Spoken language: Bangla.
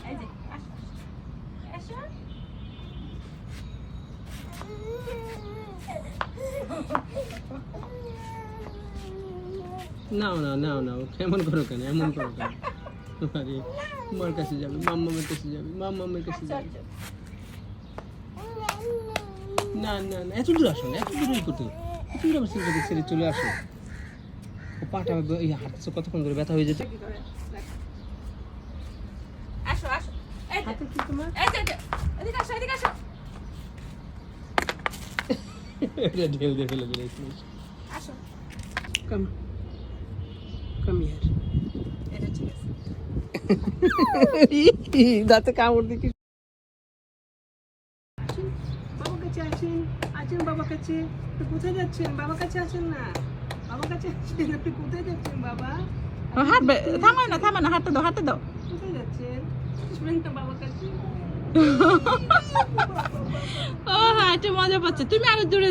এই যে আসো আসো নাও না নাও নাও এমন করো কেন এমন করো কেন আরে মার কাছে যাবে মাম্মামের কাছে যাবে মাম্মামের কাছে যাবে না না না এত দূর আসো না এত দূর করতে এত দূর আমার ছেলেটাকে ছেড়ে চলে আসো ও পাটা এই হাঁটছে কতক্ষণ ধরে ব্যথা হয়ে যেত আসো আসো এই যে হাতে কি তোমার এই যে এদিকে আসো এদিকে আসো এটা ঢেল দিয়ে ফেলে দিয়েছি আসো কাম কাম হিয়ার এটা ঠিক আছে দাঁতে কামড় দেখি বাবার কাছে আছেন আছেন বাবার কাছে তো কোথায় যাচ্ছেন বাবার কাছে আছেন না বাবার কাছে আছেন আপনি কোথায় যাচ্ছেন বাবা হাঁটবে থামায় না হাঁটতে দাও কোথায় যাচ্ছেন শুনেন তো বাবার কাছে ও হ্যাঁ এটা মজা পাচ্ছে তুমি আরো দূরে